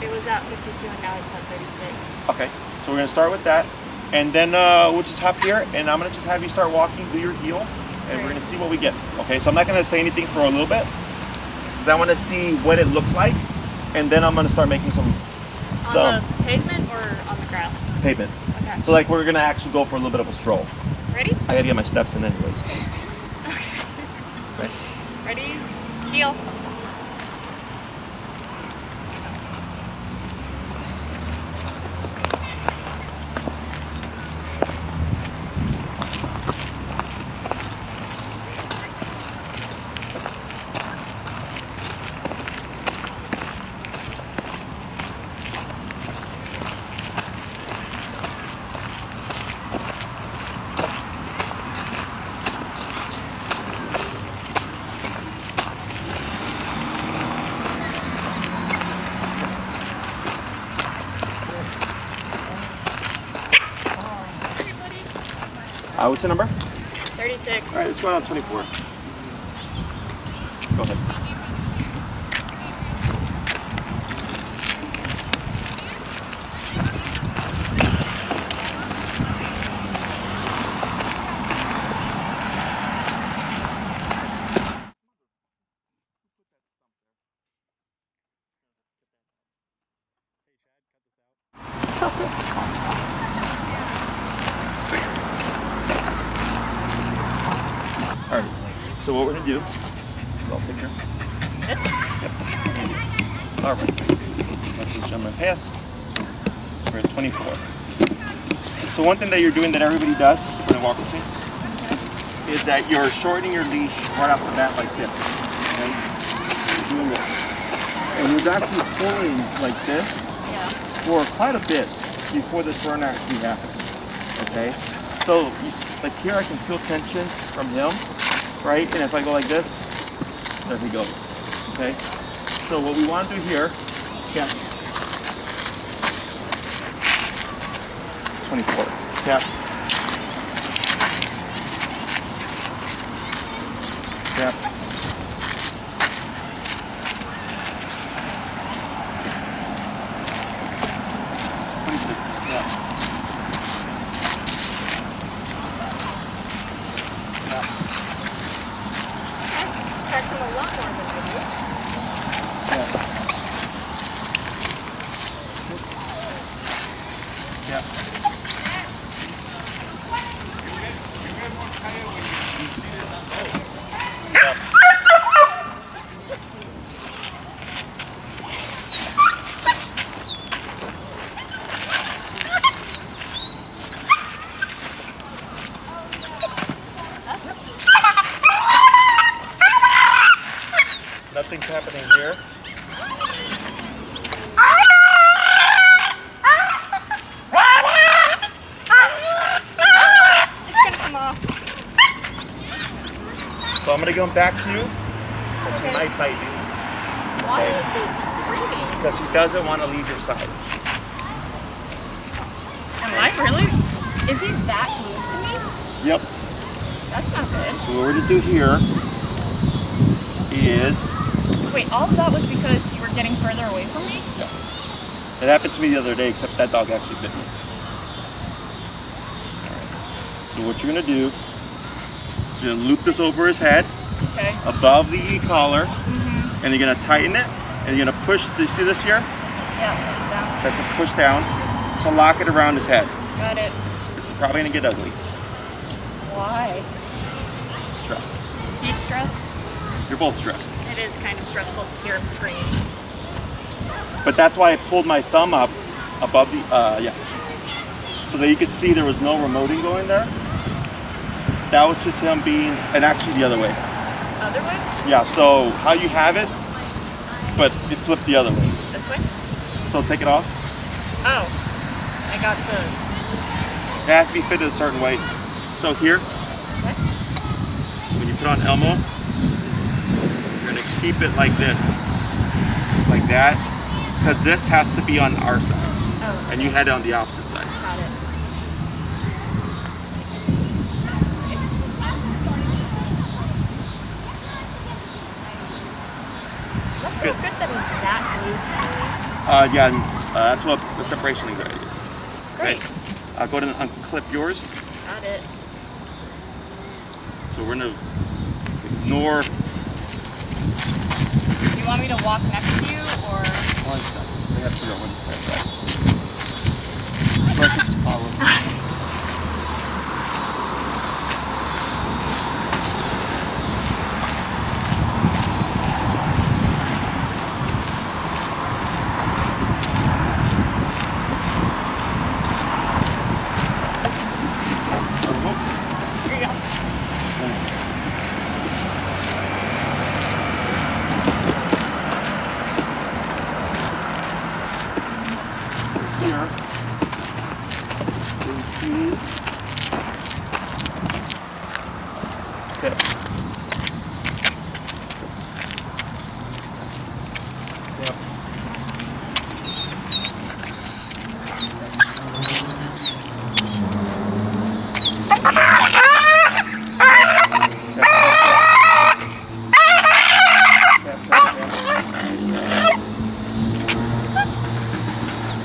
It was at 52 and now it's at 36. Okay, so we're gonna start with that. And then we'll just hop here and I'm gonna just have you start walking, do your heel, and we're gonna see what we get. Okay, so I'm not gonna say anything for a little bit, because I wanna see what it looks like, and then I'm gonna start making some. On the pavement or on the grass? Pavement. Okay. So like we're gonna actually go for a little bit of a stroll. Ready? I gotta get my steps in anyways. Okay. Right. Ready? Heel. What's the number? 36. All right, let's go on 24. Go ahead. All right, so what we're gonna do, I'll picture. This? Yep. All right, let's just jump my pass. We're at 24. So one thing that you're doing that everybody does for the walker team is that you're shortening your leash right off the bat like this. Okay? You're doing this. And you're actually pulling like this for quite a bit before this burn actually happens. Okay? So like here I can feel tension from him, right? And if I go like this, there he goes. Okay? So what we want to do here, 24. Tap. Tap. Nothing's happening here. It's gonna come off. So I'm gonna go back to you because he might bite you. Why is he screaming? Because he doesn't want to leave your side. Am I really? Is he that glued to me? Yep. That's not good. So what we're gonna do here is. Wait, all of that was because you were getting further away from me? Yeah. It happened to me the other day, except that dog actually bit me. Alright. So what you're gonna do is you're gonna loop this over his head, above the e-collar, and you're gonna tighten it, and you're gonna push. Do you see this here? Yeah, push it down. That's a push down to lock it around his head. Got it. This is probably gonna get ugly. Why? Stress. He's stressed? You're both stressed. It is kind of stressful to hear him scream. But that's why I pulled my thumb up above the, so that you could see there was no remoting going there. That was just him being, and actually the other way. Other way? Yeah, so how you have it, but it flipped the other way. This way? So take it off. Oh, I got the... It has to be fitted a certain way. So here, when you put on Elmo, you're gonna keep it like this, like that, because this has to be on our side, and you had it on the opposite side. Got it. That's so good that he's that glued to me. Yeah, that's what the separation anxiety is. Great. Okay. Go ahead and unclip yours. Got it. So we're gonna ignore. Do you want me to walk next to you, or? One second. I have to figure out when to start that.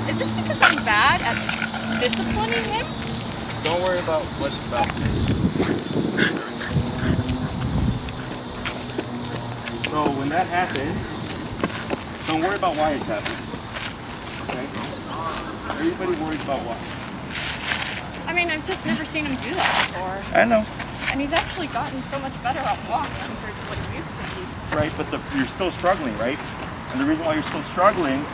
Is this because I'm bad at disciplining him? Don't worry about what's about. So when that happens, don't worry about why it's happening. Okay? Everybody worries about why. I mean, I've just never seen him do that before. I know. And he's actually gotten so much better at walks compared to what he used to be. Right, but you're still struggling, right? And the reason why you're still struggling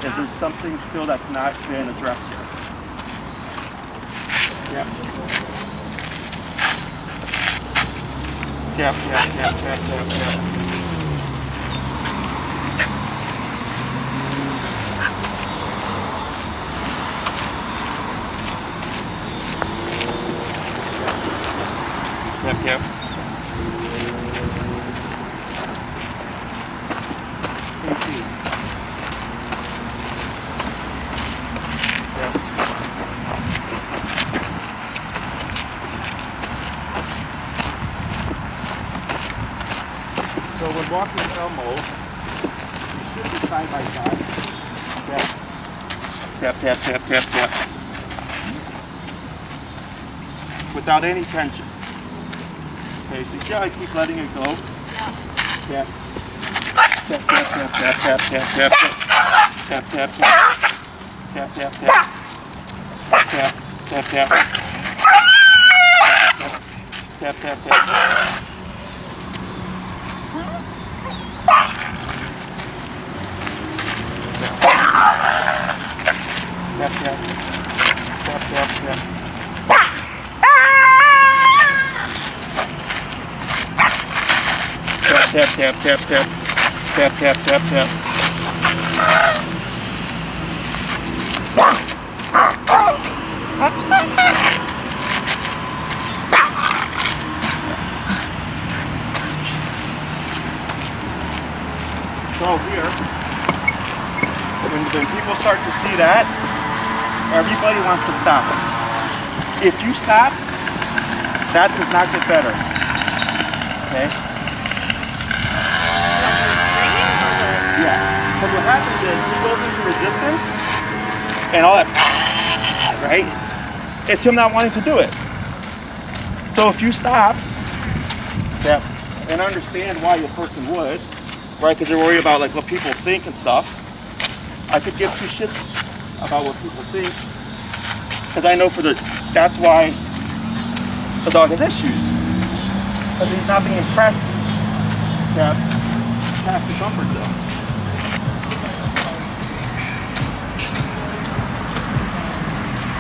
is there's something still that's not been addressed yet. Yep. Yep, yep, yep, yep, yep, yep. Yep, yep. So when walking Elmo, you should be side by side. Tap, tap, tap, tap, tap. Without any tension. Okay, so you see how I keep letting it go? Yeah. Tap, tap, tap, tap, tap, tap, tap, tap, tap, tap, tap, tap, tap, tap, tap, tap, tap, tap, tap. Tap, tap, tap, tap, tap. Tap, tap, tap, tap, tap, tap, tap, tap. So here, when people start to see that, everybody wants to stop. If you stop, that does not get better. Okay? Yeah. Because what happens is he goes into resistance and all that, right? It's him not wanting to do it. So if you stop, yeah, and understand why a person would, right? Because they're worried about like what people think and stuff. I could give two shits about what people think, because I know that's why the dog has issues. Because he's not being pressed past the comfort zone.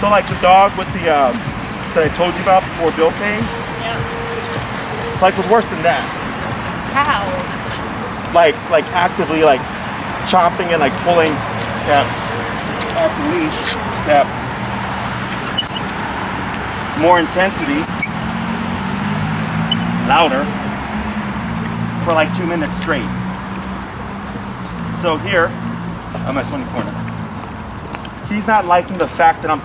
So like the dog with the that I told you about before Bill came, like was worse than that. How? Like actively like chomping and like pulling at the leash. More intensity, louder, for like 2 minutes straight. So here, I'm at 24 now. He's not liking the fact that I'm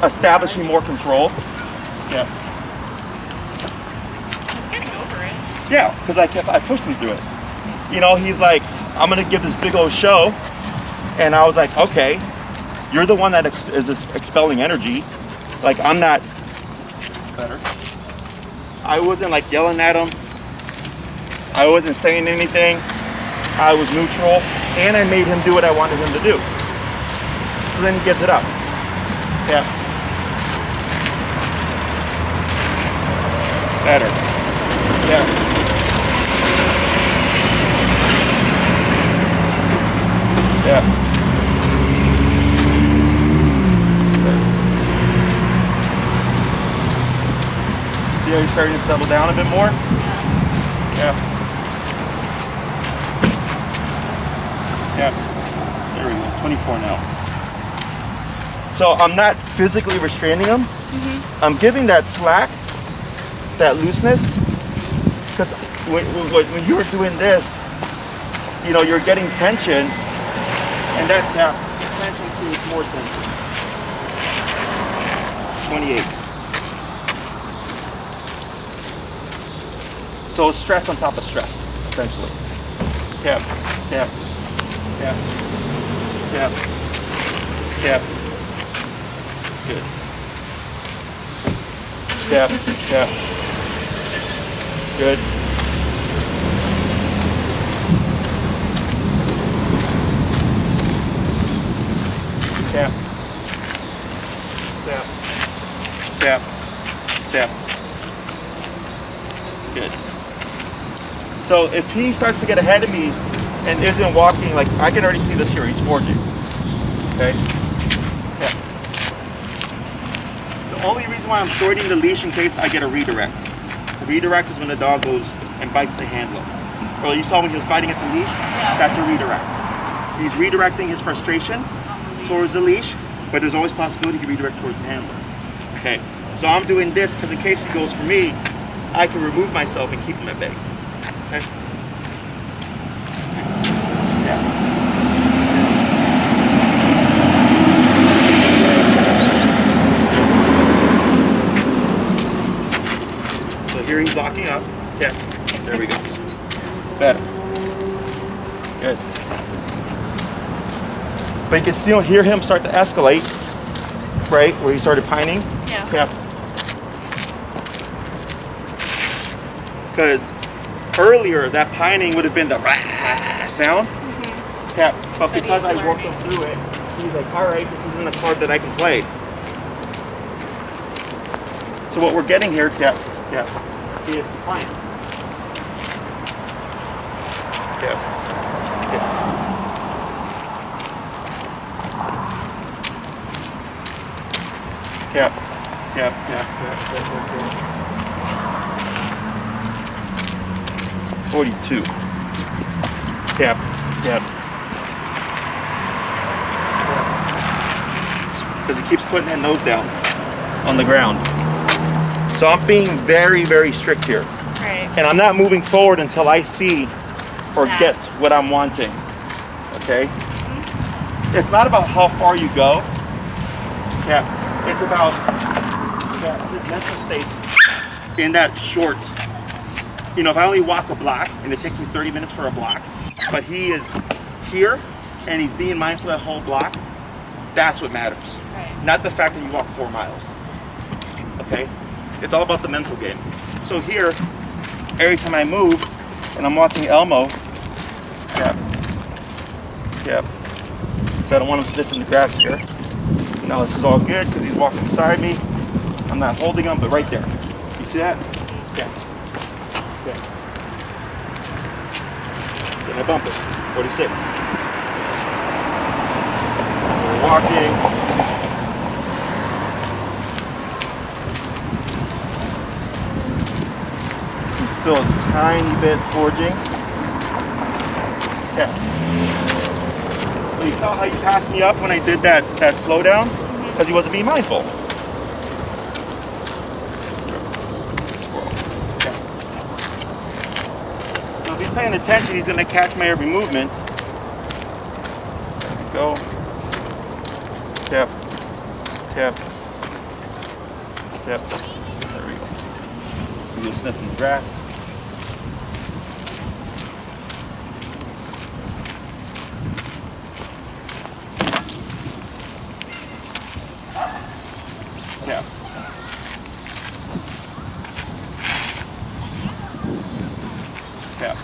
establishing more control. Yeah. He's getting over it. Yeah, because I pushed him through it. You know, he's like, I'm gonna give this big old show. And I was like, okay, you're the one that is expelling energy. Like, I'm not better. I wasn't like yelling at him. I wasn't saying anything. I was neutral, and I made him do what I wanted him to do. So then he gives it up. Yeah. Better. Yeah. Yeah. See how he's starting to settle down a bit more? Yeah. Yeah. There we go. 24 now. So I'm not physically restraining him. Mm-hmm. I'm giving that slack, that looseness, because when you were doing this, you know, you're getting tension, and that tension creates more tension. 28. So stress on top of stress, essentially. Tap, tap, tap, tap, tap. Good. Tap, tap. Good. Tap. Tap. Tap. Tap. Good. So if he starts to get ahead of me and isn't walking, like I can already see this here, he's forging. Okay? Yeah. The only reason why I'm shortening the leash in case I get a redirect. The redirect is when the dog goes and bites the handler. Well, you saw when he was biting at the leash? Yeah. That's a redirect. He's redirecting his frustration towards the leash, but there's always possibility he can redirect towards the handler. Okay, so I'm doing this because in case he goes for me, I can remove myself and keep him at bay. Okay? Yeah. So here he's locking up. Yeah, there we go. Better. Good. But you can still hear him start to escalate, right? Where he started pining. Yeah. Tap. Because earlier that pining would have been the rah sound. Mm-hmm. Tap. But because I worked him through it, he's like, all right, this isn't a card that I can play. So what we're getting here, tap, tap, is compliance. Tap. Tap. Tap, tap, tap, tap, tap, tap, tap. 42. Tap, tap. Because he keeps putting that nose down on the ground. So I'm being very, very strict here. Right. And I'm not moving forward until I see or get what I'm wanting. Okay? Mm-hmm. It's not about how far you go. Yeah. It's about his mental state in that short. You know, if I only walk a block and it takes me 30 minutes for a block, but he is here and he's being mindful of that whole block, that's what matters. Right. Not the fact that you walk 4 miles. Okay? It's all about the mental game. So here, every time I move and I'm watching Elmo, tap, tap. So I don't want him sniffing the grass here. Now this is all good because he's walking beside me. I'm not holding him, but right there. You see that? Yeah. Yeah. Then I bump it. 46. We're walking. He's still a tiny bit forging. Yeah. So you saw how you passed me up when I did that slowdown? Because he wasn't being mindful. Yeah. So if he's paying attention, he's going to catch my every movement. There we go. Tap. Tap. Tap. There we go. You'll sniff in the grass. Tap.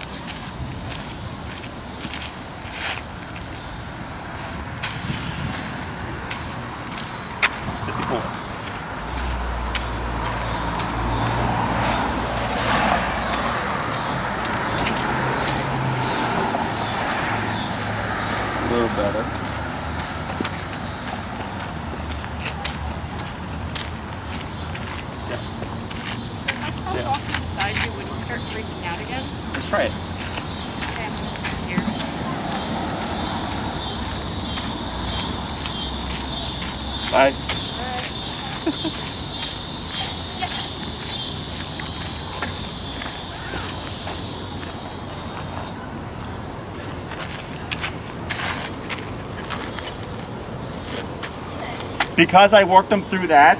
54. A little better. Yeah. If I walk beside you, would you start freaking out again? Let's try it. Okay, here. Bye. Because I worked them through that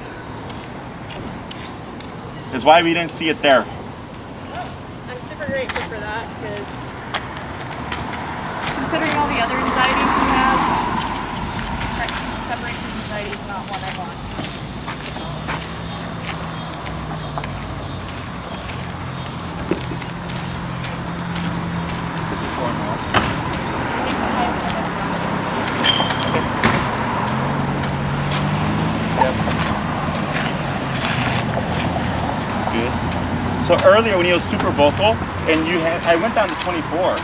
is why we didn't see it there. I'm super grateful for that because considering all the other anxieties he has, separation anxiety is not one I want. So earlier when he was super vocal and I went down to 24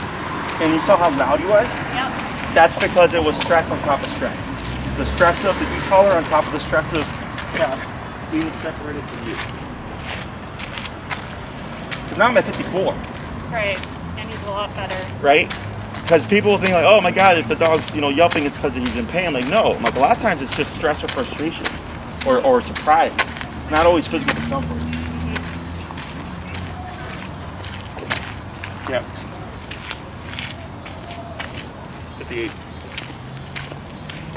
and you saw how loud he was? Yep. That's because it was stress on top of stress. The stress of the e-collar on top of the stress of being separated from you. Because now I'm at 54. Right, and he's a lot better. Right? Because people think like, oh my God, if the dog's yelping, it's because he's in pain. I'm like, no. I'm like, a lot of times it's just stress or frustration or surprise. Not always physical discomfort. Yep. 58.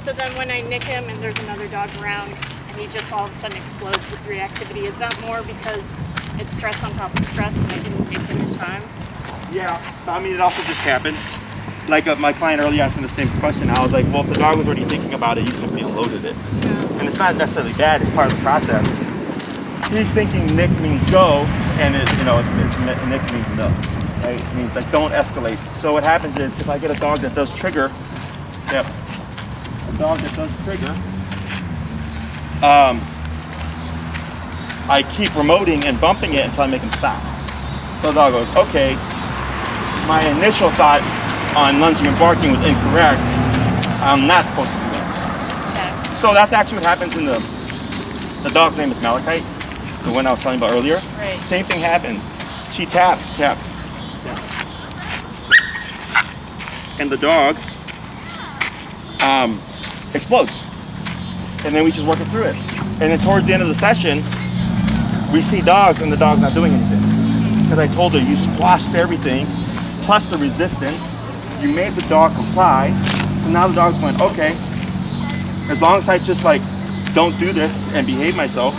So then when I nick him and there's another dog around and he just all of a sudden explodes with reactivity, is that more because it's stress on top of stress and I didn't nick him in time? Yeah, I mean, it also just happens. Like my client earlier asked me the same question. I was like, well, if the dog was already thinking about it, you simply unloaded it. Yeah. And it's not necessarily bad, it's part of the process. He's thinking nick means go, and nick means no. Right? It means like don't escalate. So what happens is if I get a dog that does trigger, a dog that does trigger, I keep remoting and bumping it until I make him stop. So the dog goes, okay, my initial thought on lunging and barking was incorrect. I'm not supposed to do that. Okay. So that's actually what happens in the dog's name is Malachite, the one I was telling you about earlier. Right. Same thing happened. She taps. And the dog explodes. And then we just work it through it. And then towards the end of the session, we see dogs and the dog's not doing anything. Because I told her, you squashed everything, plus the resistance. You made the dog comply. So now the dog's going, okay, as long as I just like don't do this and behave myself,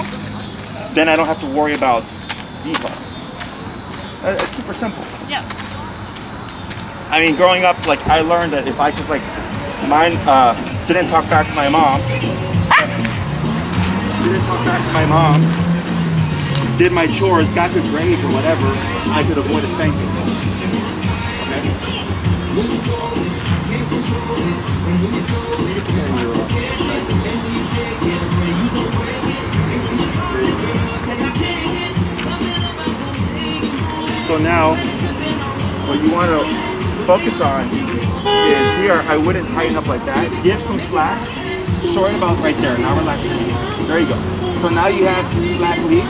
then I don't have to worry about detail. It's super simple. Yeah. I mean, growing up, like I learned that if I just like didn't talk back to my mom, did my chores, got good grades or whatever, I could avoid a spanking. So now, what you want to focus on is here, I wouldn't tighten up like that. Give some slack, short about right there, now relax your knee. There you go. So now you have slack leash.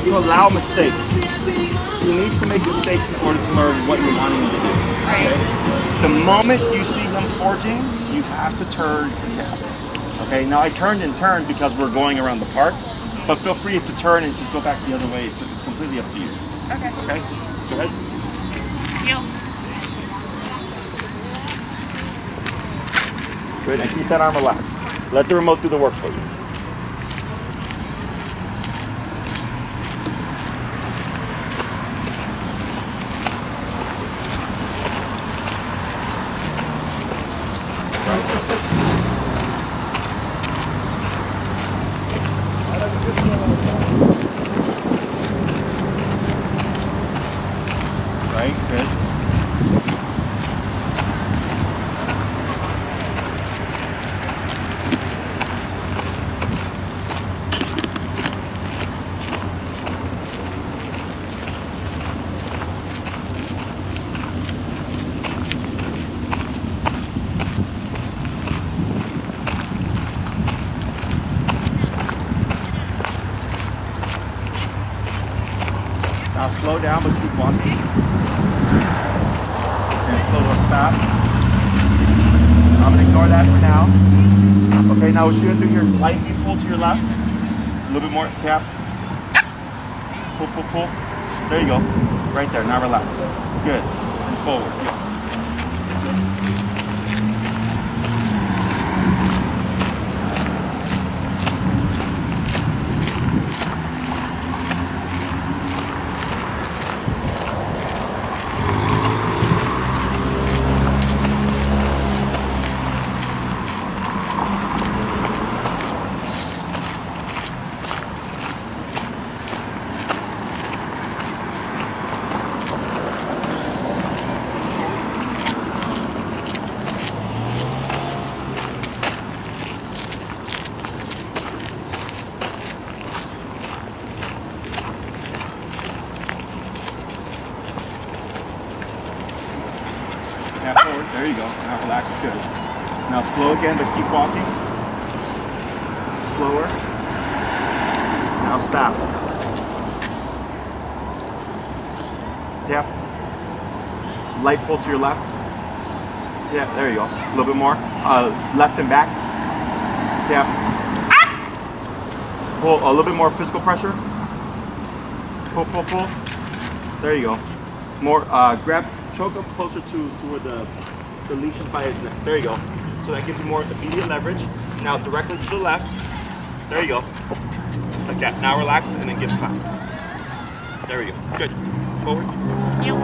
You allow mistakes. He needs to make mistakes in order to learn what you're wanting him to do. Okay? The moment you see him forging, you have to turn and tap. Okay, now I turned and turned because we're going around the park, but feel free to turn and just go back the other way. It's completely up to you. Okay. Okay? Go ahead. Deal. Good, and keep that arm relaxed. Let the remote do the work for you. Right, good. slow down, but keep walking. And slow to a stop. I'm gonna ignore that for now. Okay, now what you're gonna do here is lightly pull to your left. A little bit more, tap. Pull, pull, pull. There you go. Right there, now relax. Good, and forward, go. Forward. There you go. Now relax. Good. Now slow again, but keep walking. Slower. Now stop. Yep. Light pull to your left. Yeah, there you go. A little bit more. Left and back. Yep. Pull a little bit more physical pressure. Pull, pull, pull. There you go. More. Grab. Choke up closer to where the leash and by his neck. There you go. So that gives you more immediate leverage. Now directly to the left. There you go. Like that. Now relax and then give slap. There we go. Good. Forward. Yep.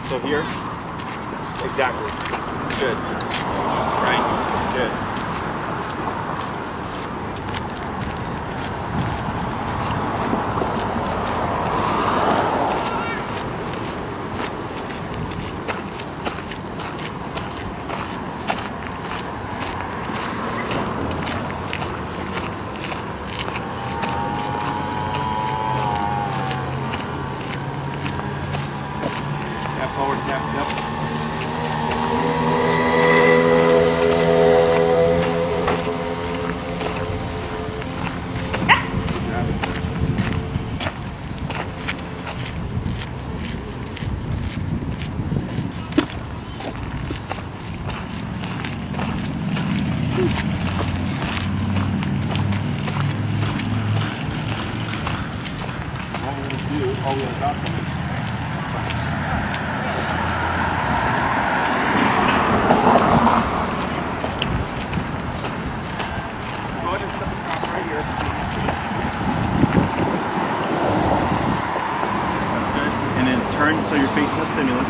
So here, exactly. Good. Right? Good. Tap forward, tap, yep. All we're going to do, all we're about to do. Go ahead and step across right here. That's good. And then turn so you're facing the stimulus.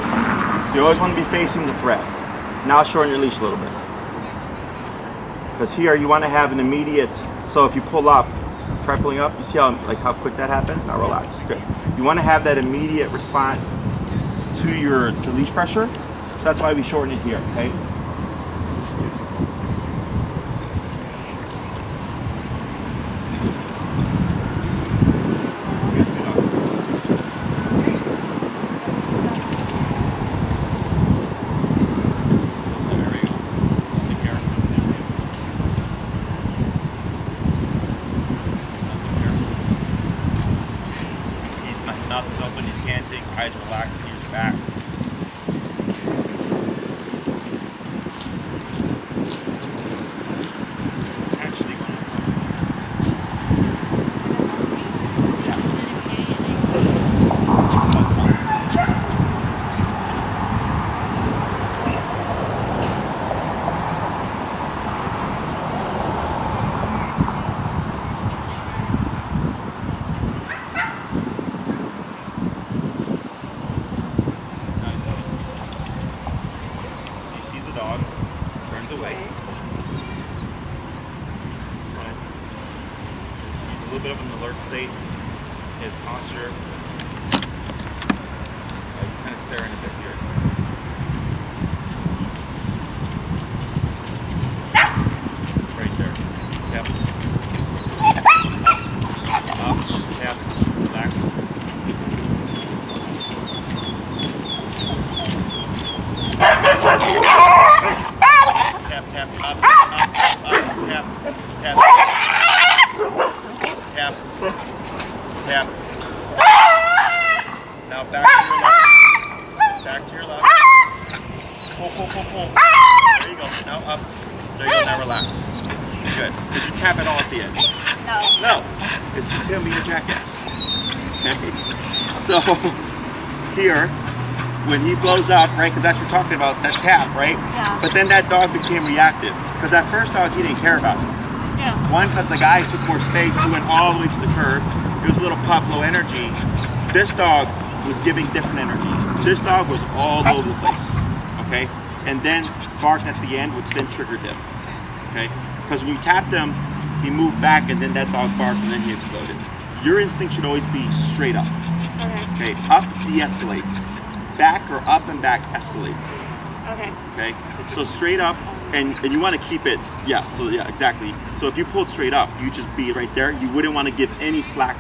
So you always want to be facing the threat. Now shorten your leash a little bit. Because here you want to have an immediate, so if you pull up, try pulling up, you see how quick that happened? Now relax, good. You want to have that immediate response to your leash pressure. So that's why we shorten it here, okay? Mouth is open, he's panting, eyes relaxed, ears back. Actually, dog turns away. It's fine. He's a little bit of an alert state. His posture. He's kind of staring a bit here. Right there. Yep. Tap. Now back to your left. Back to your left. Pull, pull, pull, pull. There you go. Now up. There you go. Now relax. Good. Did you tap it all at the end? No. No. It's just him being a jackass. Okay. So here, when he blows up, right? Because that's what you're talking about. That tap, right? Yeah. But then that dog became reactive. Because that first dog he didn't care about. Yeah. One, because the guy took more space. He went all the way to the curb. It was a little pup, low energy. This dog was giving different energy. This dog was all over the place, okay? And then barked at the end, which then triggered him, okay? Because when you tapped him, he moved back and then that dog barked and then he exploded. Your instinct should always be straight up, okay? Up de-escalates. Back or up and back escalate, okay? So straight up, and you want to keep it, yeah, exactly. So if you pulled straight up, you just be right there. You wouldn't want to give any slack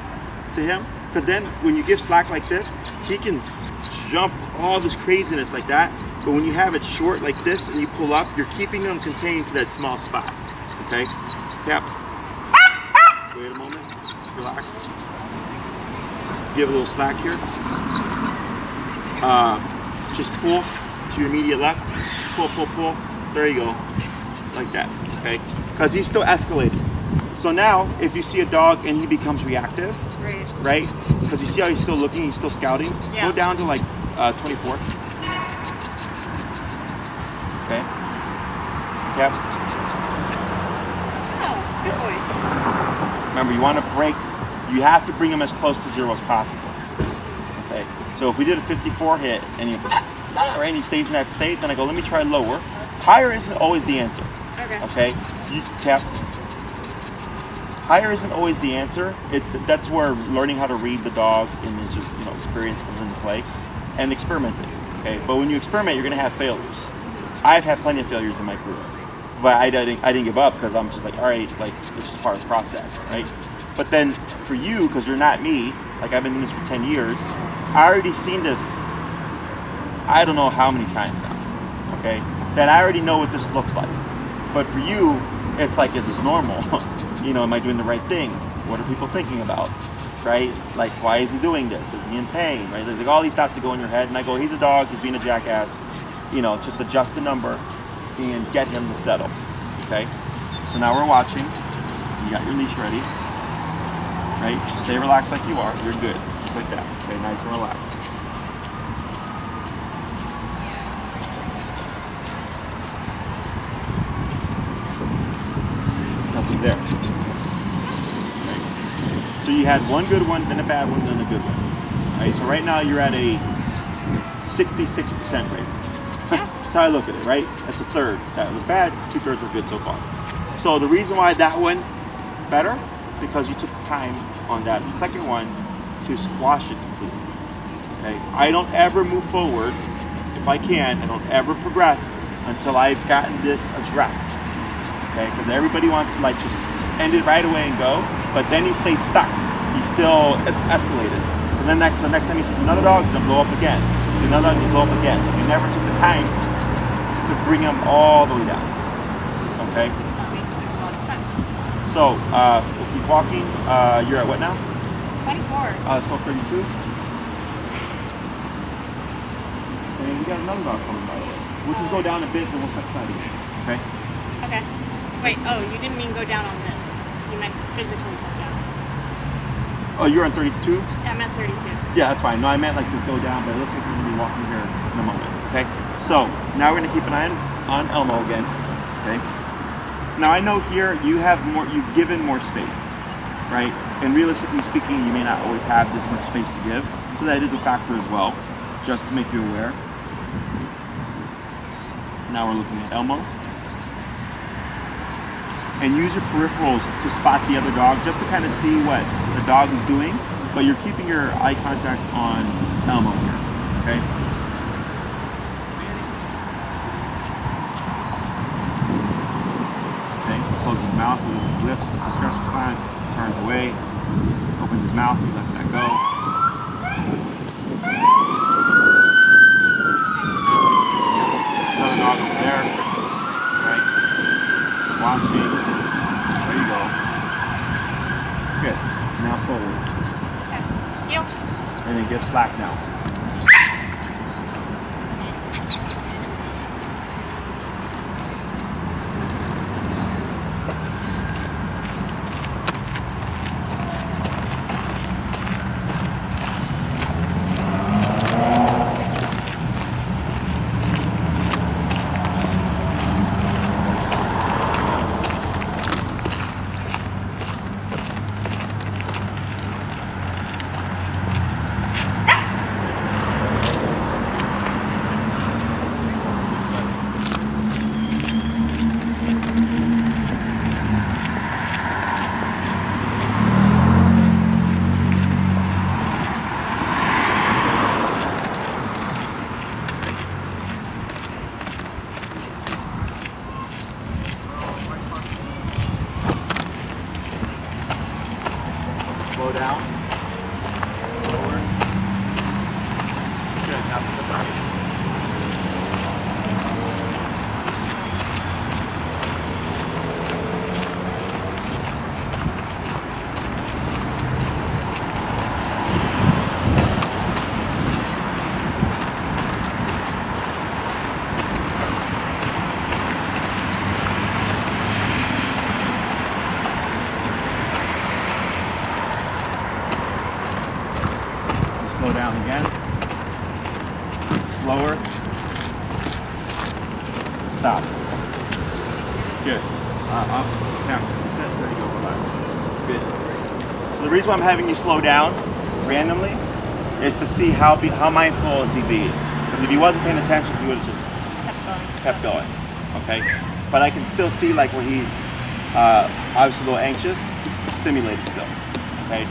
to him. Because then when you give slack like this, he can jump all this craziness like that. But when you have it short like this and you pull up, you're keeping him contained to that small spot. Okay? Tap. Wait a moment. Relax. Give a little slack here. Just pull to your immediate left. Pull, pull, pull. There you go. Like that. Okay? Because he's still escalating. So now, if you see a dog and he becomes reactive, right? Because you see how he's still looking, he's still scouting. Yeah. Go down to like 24. Okay. Yep. Oh, good boy. Remember, you want to break. You have to bring him as close to 0 as possible. Okay. So if we did a 54 hit and he stays in that state, then I go, let me try lower. Higher isn't always the answer. Okay. You tap. Higher isn't always the answer. That's where learning how to read the dog and then just experience comes into play, and experimenting. Okay, but when you experiment, you're gonna have failures. I've had plenty of failures in my career, but I didn't give up because I'm just like, all right, like this is part of the process, right? But then for you, because you're not me, like I've been doing this for 10 years, I already seen this. I don't know how many times now. Okay, that I already know what this looks like. But for you, it's like, is this normal? Am I doing the right thing? What are people thinking about, right? Like, why is he doing this? Is he in pain, right? There's like all these thoughts that go in your head, and I go, he's a dog, he's being a jackass, just adjust the number and get him to settle, okay? So now we're watching, you got your leash ready, right? Just stay relaxed like you are, you're good, just like that, okay, nice and relaxed. Nothing there. So you had one good one, then a bad one, then a good one. All right, so right now you're at a 66% rate. That's how I look at it, right? That's a third. That was bad, 2/3 were good so far. So the reason why that one better, because you took time on that second one to squash it completely. Okay, I don't ever move forward, if I can, I don't ever progress until I've gotten this addressed. Okay, because everybody wants to like just end it right away and go, but then he stays stuck. He's still escalated. So then the next time he sees another dog, he's gonna blow up again. See another dog, he's blow up again. Because you never took the time to bring him all the way down. Okay? That makes a lot of sense. So we'll keep walking. You're at what now? 24. Let's go 32. And we got another dog coming, by the way. We'll just go down a bit, then we'll step aside again. Okay? Okay. Wait, oh, you didn't mean go down on this. You meant physically go down. Oh, you're on 32? Yeah, I'm at 32. Yeah, that's fine. No, I meant like to go down, but it looks like we're gonna be walking here in a moment. Okay? So now we're gonna keep an eye on Elmo again. Okay? Now I know here you've given more space, right? And realistically speaking, you may not always have this much space to give. So that is a factor as well, just to make you aware. Now we're looking at Elmo. And use your peripherals to spot the other dog, just to kind of see what the dog is doing, but you're keeping your eye contact on Elmo here, okay? Okay, closes his mouth with his lips, it's a stress response, turns away, opens his mouth, he lets that go. Another dog over there, right? Watching. There you go. Good. Now Forward. Okay. Heel. And then give slack now. Slow down. Forward. Good. Now put the target. Slow down again. Slower. Stop. Good. Up. Down. Set. There you go. Relax. Good. So the reason why I'm having you slow down randomly is to see how mindful is he being. Because if he wasn't paying attention, he would have just kept going. Okay. But I can still see like where he's obviously a little anxious, stimulated still. Okay.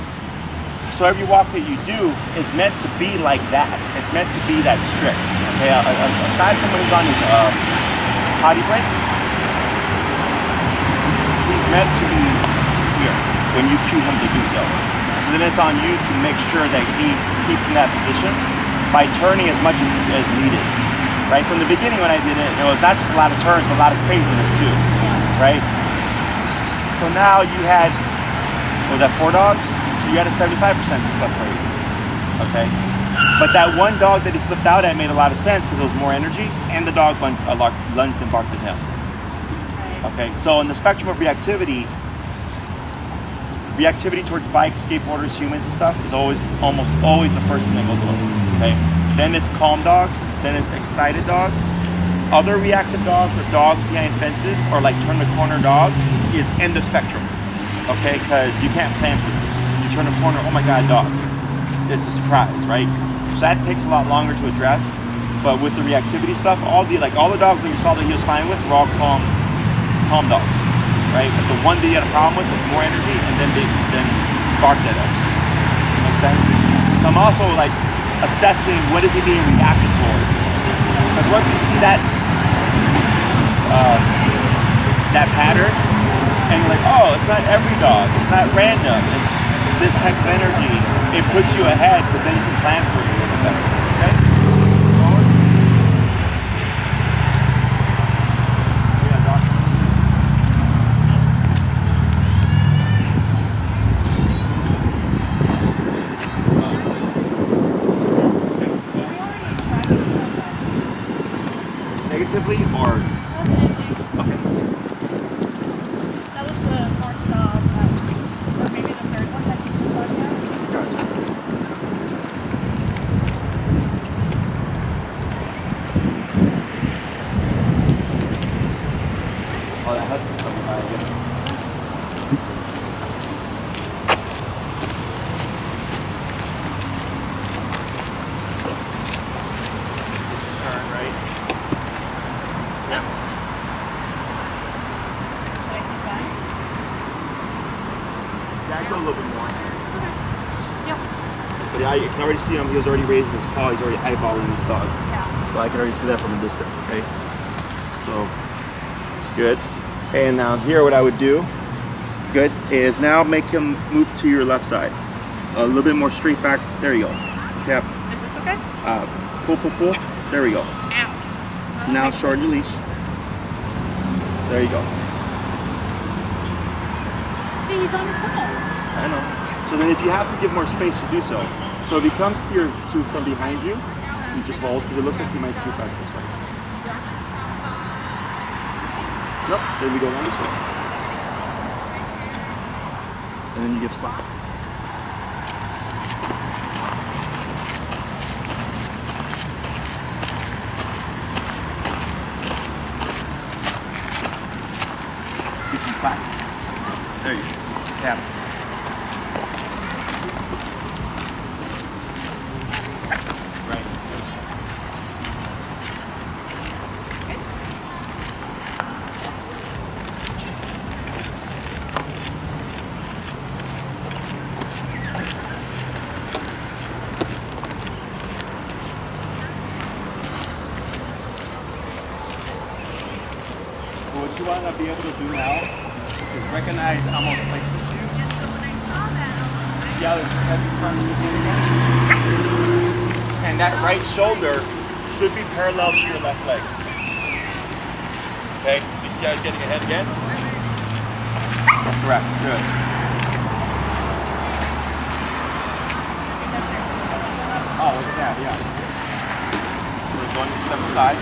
So every walk that you do is meant to be like that. It's meant to be that strict. Okay, aside from when he's on his potty breaks, he's meant to be here when you cue him to do so. So then it's on you to make sure that he keeps in that position by turning as much as needed. Right? So in the beginning when I did it, it was not just a lot of turns, but a lot of craziness too. Right? So now you had, what was that, 4 dogs? So you had a 75% success rate, okay? But that one dog that he flipped out at made a lot of sense because it was more energy, and the dog lunged and barked at him. Okay, so in the spectrum of reactivity towards bikes, skateboarders, humans and stuff is almost always the first thing that goes away, okay? Then it's calm dogs, then it's excited dogs. Other reactive dogs or dogs behind fences or like turn the corner dogs is end of spectrum, okay? Because you can't plan for them. You turn a corner, oh my God, dog. It's a surprise, right? So that takes a lot longer to address. But with the reactivity stuff, all the dogs that we saw that he was fine with were all calm dogs, right? But the one that he had a problem with more energy, and then barked at him. Make sense? So I'm also like assessing what is he being reactive towards. Because once you see that pattern, and you're like, oh, it's not every dog, it's not random, it's this type of energy, it puts you ahead because then you can plan for it a little bit better. Okay? Forward. Yeah, doc. Negatively or? Okay. That was the fourth dog, or maybe the third one that you were talking about. Gotcha. Oh, that has some turn right. Yep. Did I keep going? Yeah, I go a little bit more. Yep. But yeah, you can already see him. He was already raising his paw. He's already eyeballing this dog. Yeah. So I can already see that from a distance. Okay. So good. And now here, what I would do, good, is now make him move to your left side, a little bit more straight back. There you go. Yep. Is this okay? Pull. There we go. Ow. Now shorten your leash. There you go. See, he's on his phone. I know. So then if you have to give more space, you do so. So if he comes to from behind you, you just hold, because it looks like he might scoot back this way. Nope, then we go down this way. And then you give slack. Get some slack. There you go. Tap. Right. What you want to be able to do now is recognize Elmo's placement to you. See how there's heavy front again? And that right shoulder should be parallel to your left leg. Okay, so you see how he's getting ahead again? Correct, good. Oh, look at that, yeah. We're going to step aside.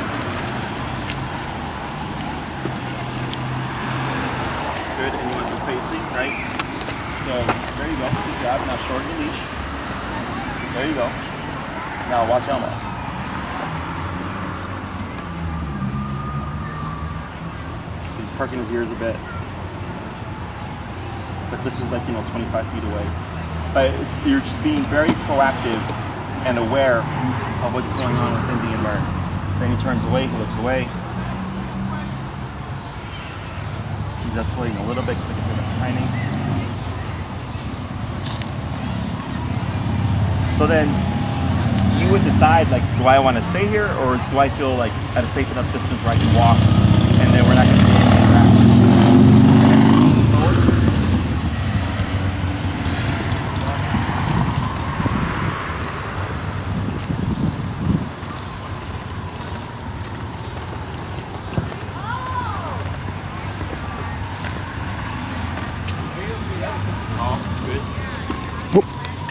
Good, and you want them facing, right? So, there you go, good job. Now shorten the leash. There you go. Now watch Elmo. He's perking his ears a bit. But this is like, 25 feet away. But you're just being very proactive and aware of what's going on within the environment. Then he turns away, he looks away. He's escalating a little bit because I can hear the whining. So then you would decide, like, do I want to stay here, or do I feel like at a safe enough distance where I can walk and then we're not going to do anything back?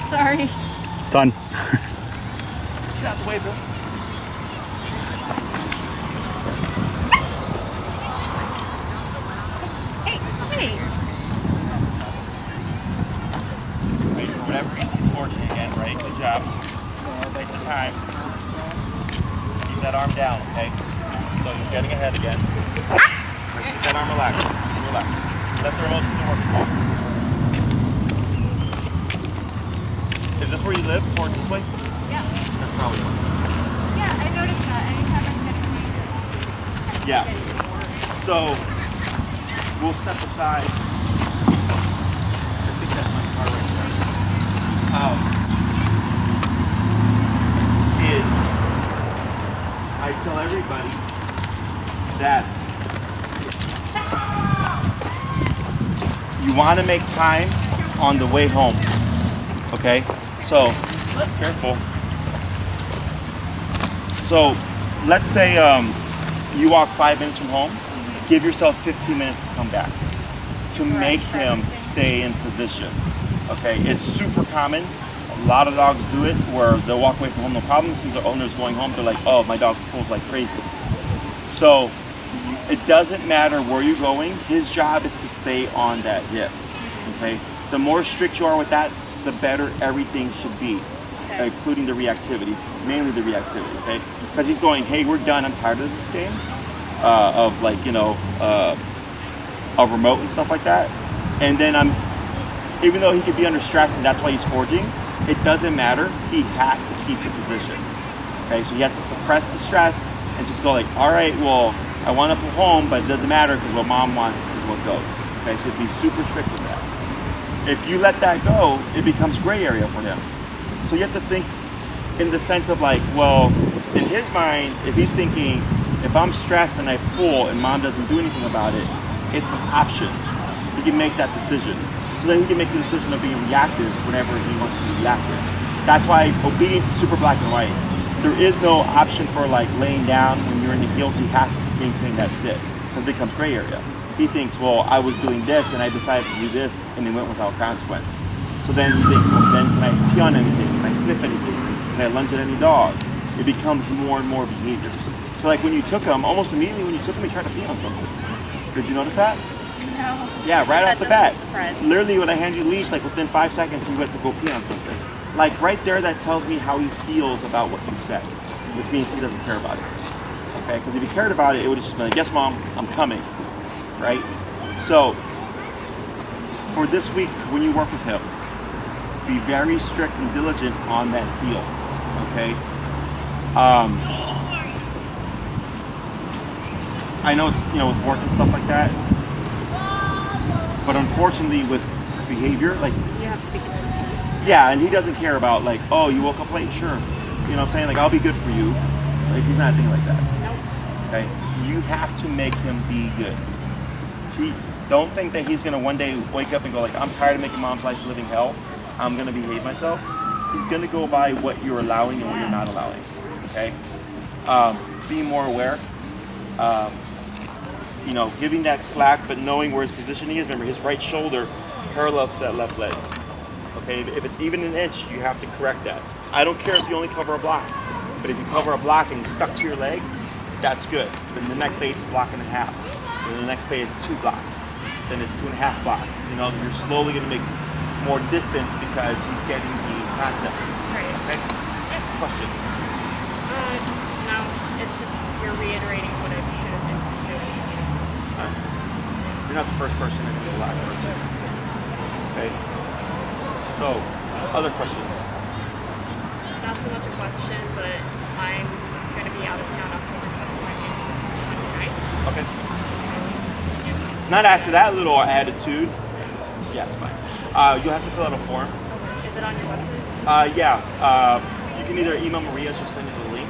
Sorry. Son. Get out the way, Bill. Hey, hey. Right, for whatever reason, he's fortunate again, right? Good job. Take the time. Keep that arm down, okay? So he's getting ahead again. Keep that arm relaxed. Relax. Let the remote work. Is this where you live? Towards this way? Yeah. That's probably one. Yeah, I noticed that anytime I'm getting angry. Yeah. So we'll step aside. I think that's my car right there. Is I tell everybody that you want to make time on the way home. Okay? So, careful. So, let's say you walk 5 minutes from home. Give yourself 15 minutes to come back to make him stay in position. Okay? It's super common. A lot of dogs do it where they'll walk away from home no problem. As soon as the owner's going home, they're like, oh, my dog pulls like crazy. So, it doesn't matter where you're going. His job is to stay on that hip. Okay? The more strict you are with that, the better everything should be, including the reactivity, mainly the reactivity, okay? Because he's going, hey, we're done, I'm tired of this game, of like, of remote and stuff like that. And then even though he could be under stress and that's why he's forging, it doesn't matter, he has to keep the position, okay? So he has to suppress the stress and just go like, all right, well, I want to pull home, but it doesn't matter because what mom wants is what goes, okay? So be super strict with that. If you let that go, it becomes gray area for him. So you have to think in the sense of like, well, in his mind, if he's thinking, if I'm stressed and I pull and mom doesn't do anything about it, it's an option. He can make that decision. So then he can make the decision of being reactive whenever he wants to be reactive. That's why obedience is super black and white. There is no option for like laying down when you're in the heel. He has to maintain that sit because it becomes gray area. He thinks, well, I was doing this and I decided to do this and it went without consequence. So then he thinks, well, then can I pee on anything? Can I sniff anything? Can I lunge at any dog? It becomes more and more behaviors. So like when you took him, almost immediately when you took him, he tried to pee on something. Did you notice that? No. Yeah, right off the bat. Surprising. Literally when I hand you Leash, like within 5 seconds, he went to go pee on something. Like right there, that tells me how he feels about what you said, which means he doesn't care about it. Okay, because if he cared about it, it would have just been like, yes, Mom, I'm coming, right? So for this week, when you work with him, be very strict and diligent on that heel, okay? I know it's, you know, with work and stuff like that, but unfortunately with behavior, like, You have to be consistent. yeah, and he doesn't care about like, oh, you woke up late, sure. You know what I'm saying? Like, I'll be good for you. Like, he's not thinking like that. Nope. Okay? You have to make him be good. Don't think that he's gonna one day wake up and go like, I'm tired of making Mom's life a living hell. I'm gonna behave myself. He's gonna go by what you're allowing and what you're not allowing. Okay? Be more aware. You know, giving that slack, but knowing where his positioning is. Remember, his right shoulder parallel to that left leg. Okay, if it's even an inch, you have to correct that. I don't care if you only cover a block, but if you cover a block and you stuck to your leg, that's good. Then the next day it's a block and a half. Then the next day it's 2 blocks. Then it's 2.5 blocks. You know, you're slowly going to make more distance because he's getting the concept. Right. Okay. Questions? No, it's just you're reiterating what I should have been doing. You're not the first person and you're the last person. Okay. So, other questions? Not so much a question, but I'm going to be out of town October 22nd, 29th. Okay. Not after that little attitude. Yeah, it's fine. You'll have to fill out a form. Is it on your website? Yeah. You can either email Maria or just send you the link.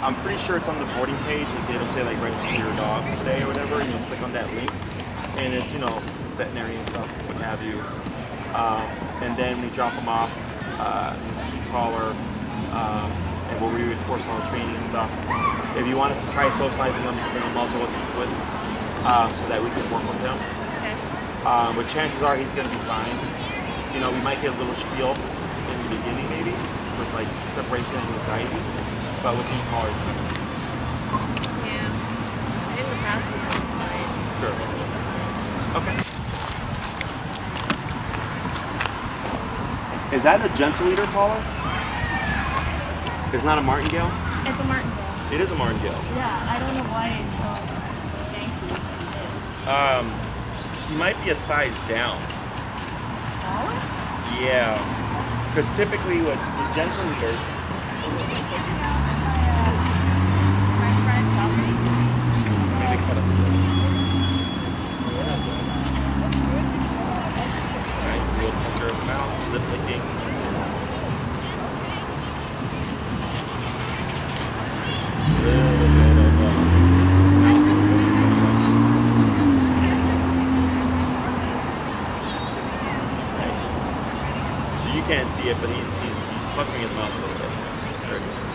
I'm pretty sure it's on the boarding page. Like, it'll say like register your dog today or whatever, and you'll click on that link. And it's, you know, veterinary and stuff, what have you. And then we drop them off in the ski crawler, and we'll reinforce all the training and stuff. If you want us to try socializing them, bring a muzzle with, so that we can work with him. Okay. But chances are he's going to be fine. You know, we might get a little spiel in the beginning maybe, with like separation and anxiety, but with him hard. Yeah. In the past, it's been fine. Sure. Okay. Is that a gentle eater, Paula? It's not a martingale? It's a martingale. It is a martingale. Yeah, I don't know why it's so janky. He might be a size down. Smallest? Yeah. Because typically with the gentle eaters, My friend Calvary. maybe cut up the Alright, we'll pucker his mouth, lip licking. You can't see it, but he's puckering his mouth a little bit. Very good.